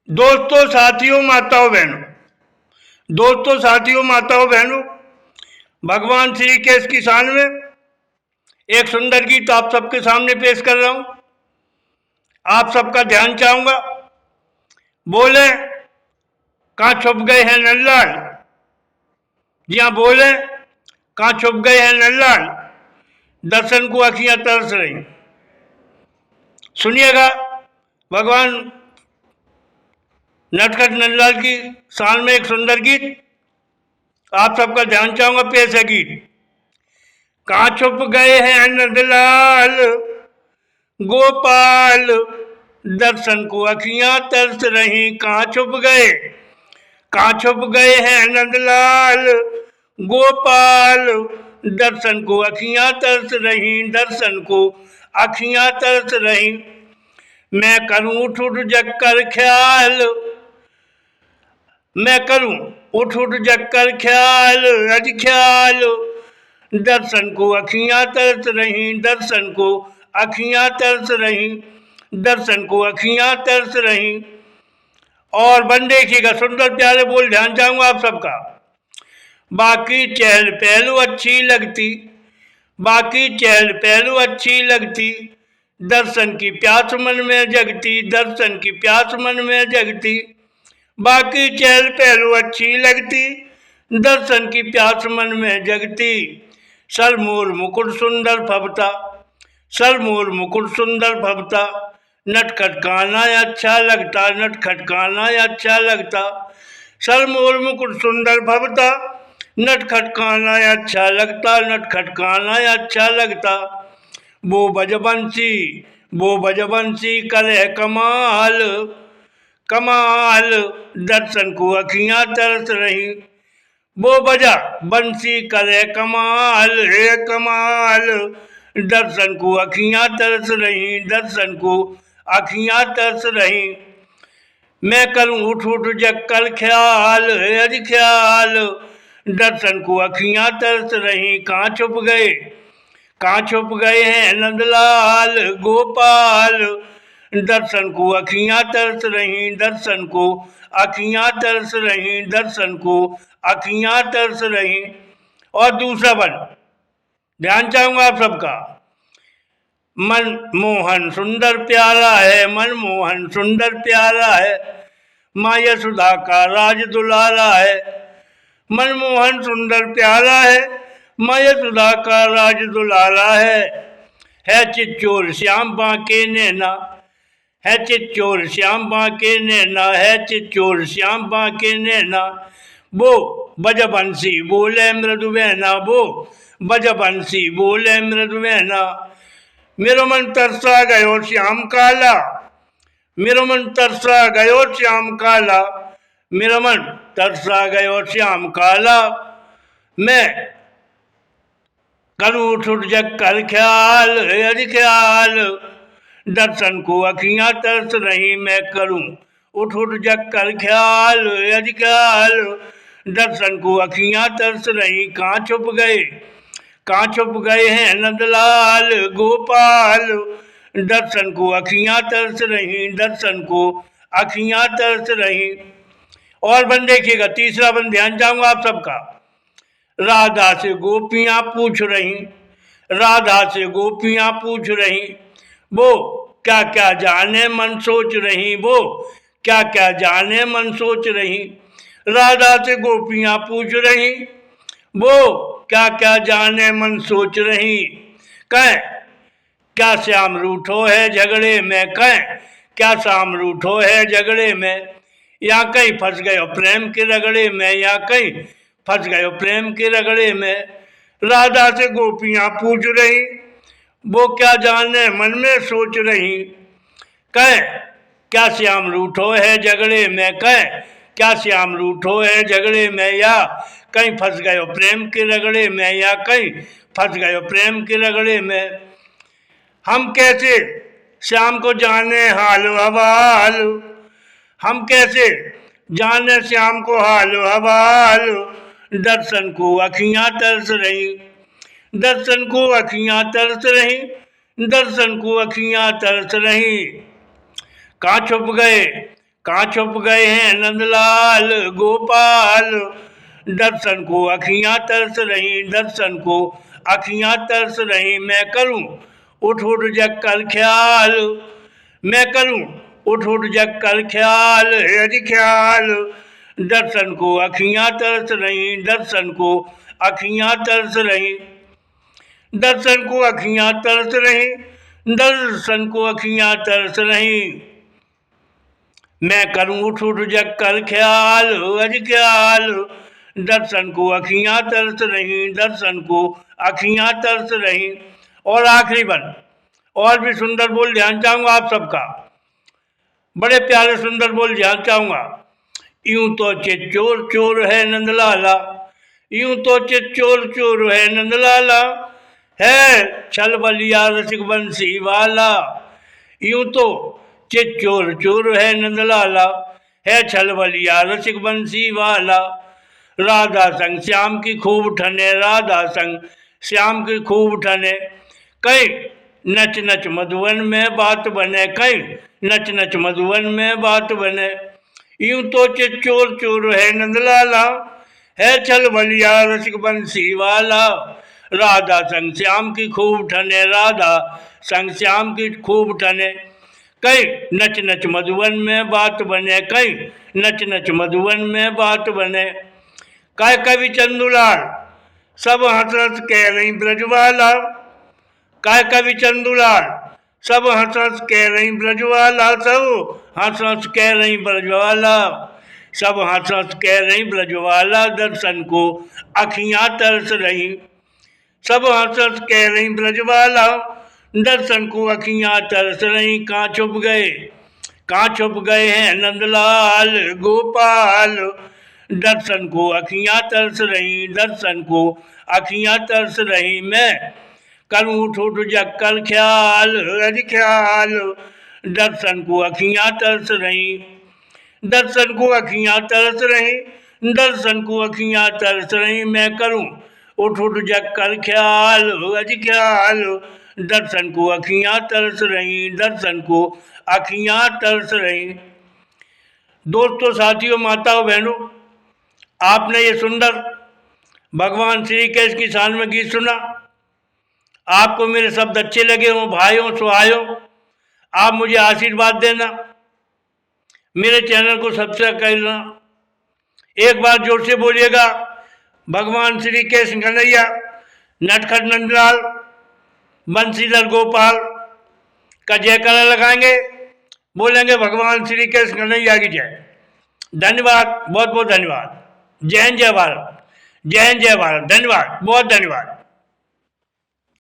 दोस्तों साथियों माताओं बहनों, भगवान श्री के इस किसान में एक सुंदर गीत आप सबके सामने पेश कर रहा हूं। आप सबका ध्यान चाहूंगा। बोले कहाँ छुप गए हैं नल्लाल। जी हाँ, बोले कहाँ छुप गए हैं नल्लाल, दर्शन को अखियां तरस रही। सुनिएगा भगवान नटखट नंदलाल की शान में एक सुंदर गीत। आप सबका ध्यान चाहूंगा, पेश है गीत। कहाँ छुप गए हैं नंदलाल गोपाल, दर्शन को अखियां तरस रही। कहाँ छुप गए हैं नंदलाल गोपाल, दर्शन को अखियां तरस रही। दर्शन को अखियां तरस रही। मैं करूं उठ उठ जग कर ख्याल, मैं करूं उठ उठ जग कर ख्याल, अज ख्याल, दर्शन को अखियां तरस रही। दर्शन को अखियां तरस रही। दर्शन को अखियां तरस रही। और बन देखिएगा सुंदर प्यारे बोल, ध्यान चाहूंगा आप सबका। बाकी चहल पहलू अच्छी लगती, बाकी चहल पहलू अच्छी लगती, दर्शन की प्यास मन में जगती। दर्शन की प्यास मन में जगती। बाकी चहल पहलू अच्छी लगती, दर्शन की प्यास मन में जगती। सर मोर मुकुट सुंदर फबता, सर मोर मुकुट सुंदर फबता, नटखट कान्हा अच्छा लगता। नटखट कान्हा अच्छा लगता। सर मोर मुकुट सुंदर फबता, नटखट कान्हा अच्छा लगता। नटखट कान्हा अच्छा लगता। वो बजबंसी, वो बजबंसी करे कमाल, कमाल, दर्शन को अखियां तरस रही। वो बजा बंसी करे कमाल, हे कमाल, दर्शन को अखियां तरस रही। दर्शन को अखियां तरस रही। मैं करूं उठ उठ जग कर ख्याल, अज ख्याल, दर्शन को अखियां तरस रही। कहाँ छुप गए हैं नंदलाल गोपाल, दर्शन को अखियां तरस रही। दर्शन को अखियां तरस रही। दर्शन को अखियां तरस रही। और दूसरा बन ध्यान चाहूंगा आप सबका। मनमोहन सुंदर प्यारा है, मनमोहन सुंदर प्यारा है, माँ यशोदा का राज दुलारा है। मनमोहन सुंदर प्यारा है, माँ यशोदा का राज दुलारा है चिच्चोर श्याम बांके नैना, है चिच्चोर श्याम बांके नैना, है चिच्चोर श्याम बांके नैना। वो बजबंसी बोले मृदु बहना, वो बजबंसी बोले मृदु बहना। मेरो मन तरसा गयो श्याम काला, मेरो मन तरसा गयो श्याम काला, मेरा मन तरसा गयो श्याम काला। मैं करूं उठ उठ जग कर ख्याल, अज ख्याल, दर्शन को अखियां तरस रही। मैं करूं उठ उठ जग कर ख्याल, अज ख्याल, दर्शन को अखियां तरस रही। कहाँ छुप गए हैं नंदलाल गोपाल, दर्शन को अखियां तरस रही। दर्शन को अखियां तरस रही। और बन देखिएगा तीसरा बन, ध्यान चाहूंगा आप सबका। राधा से गोपियां पूछ रही, राधा से गोपियां पूछ रही, वो क्या क्या जाने मन सोच रही। वो क्या क्या जाने मन सोच रही। राधा से गोपियां पूछ रही, वो क्या क्या जाने मन सोच रही। कह क्या श्याम रूठो है झगड़े में, कह क्या श्याम रूठो है झगड़े में, या कहीं फंस गए प्रेम के रगड़े में, या कहीं फंस गए प्रेम के रगड़े में। राधा से गोपियां पूछ रही, वो क्या जाने मन में सोच रही। कह क्या श्याम रूठो है झगड़े में, कह क्या श्याम रूठो है झगड़े में, या कहीं फंस गए प्रेम के रगड़े में, या कहीं फंस गए प्रेम के रगड़े में। हम कैसे श्याम को जाने हाल हवाल, हम कैसे जाने श्याम को हाल हवाल, दर्शन को अखियां तरस रही। दर्शन को अखियां तरस रही। दर्शन को अखियां तरस रही। कहाँ कहाँ छुप गए हैं नंदलाल गोपाल। दर्शन को अखियां तरस रही, दर्शन को अखियां तरस रही। मैं करूं उठ उठ जग कर ख्याल, मैं करूं उठ उठ जग कर ख्याल, अरे ख्याल। दर्शन को अखियां तरस रही, दर्शन को अखियां तरस रही। दर्शन को अखियां तरस रही, दर्शन को अखियां तरस रही। मैं करूं उठ उठ जग कर ख्याल, अज ख्याल। दर्शन को अखियां तरस रही, दर्शन को अखियां तरस रही। और आखिरी बन और भी सुंदर बोल ध्यान चाहूंगा आप सबका, बड़े प्यारे सुंदर बोल ध्यान चाहूंगा। यूं तो चित चोर चोर है नंदलाला, यूं तो चित चोर चोर है नंदलाला, है छल बलिया रसिक बंसी वाला। यूं तो चित चोर चोर है नंदलाला, है छल बलिया रसिक बंसी वाला। राधा संग श्याम की खूब ठने, राधा संग श्याम की खूब ठने। कहीं नच नच मधुवन में बात बने, कहीं नच नच मधुवन में बात बने। यूं तो चित चोर चोर है नंदलाला, है छल बलिया रसिक बंसी वाला। राधा संग श्याम की खूब ठने, राधा संग श्याम की खूब ठने। कहीं नच नच मधुवन में बात बने, कहीं नच नच मधुवन में बात बने। काय कवि चंदुलाल सब हंस हंस कह रही ब्रजवाला, काय कवि चंदुलाल सब हंस हंस कह रही ब्रजवाला, सब हंस हंस कह रही ब्रजवाला, सब हंस हंस कह रही ब्रजवाला। दर्शन को अखियां तरस रही, सब हंस हंस कह रही ब्रजवाला। दर्शन को अखियां तरस रही। कहाँ छुप गए, कहाँ छुप गए हैं नंदलाल गोपाल। दर्शन को अखियां तरस रही, दर्शन को अखियां तरस रही। मैं करूं उठ उठ जग कर ख्याल, अज ख्याल। दर्शन को अखियां तरस रही, दर्शन को अखियां तरस रही, दर्शन को अखियां तरस रही। मैं करूं उठ उठ जग कर ख्याल, अज ख्याल। दर्शन को अखियां तरस रही, दर्शन को अखियां तरस रही। दोस्तों, साथियों, माताओं, बहनों, आपने ये सुंदर भगवान श्री कृष्ण की शान में गीत सुना। आपको मेरे शब्द अच्छे लगे हों, भाइयों सुहायों, आप मुझे आशीर्वाद देना, मेरे चैनल को सब्सक्राइब करना। एक बार जोर से बोलिएगा, भगवान श्री कृष्ण कन्हैया, नटखट नंदलाल, बंसीधर गोपाल का जयकारा लगाएंगे, बोलेंगे भगवान श्री कृष्ण कन्हैया की जय। धन्यवाद, बहुत बहुत धन्यवाद। जय हिंद, जय भारत, जय हिंद, जय भारत। धन्यवाद, बहुत धन्यवाद।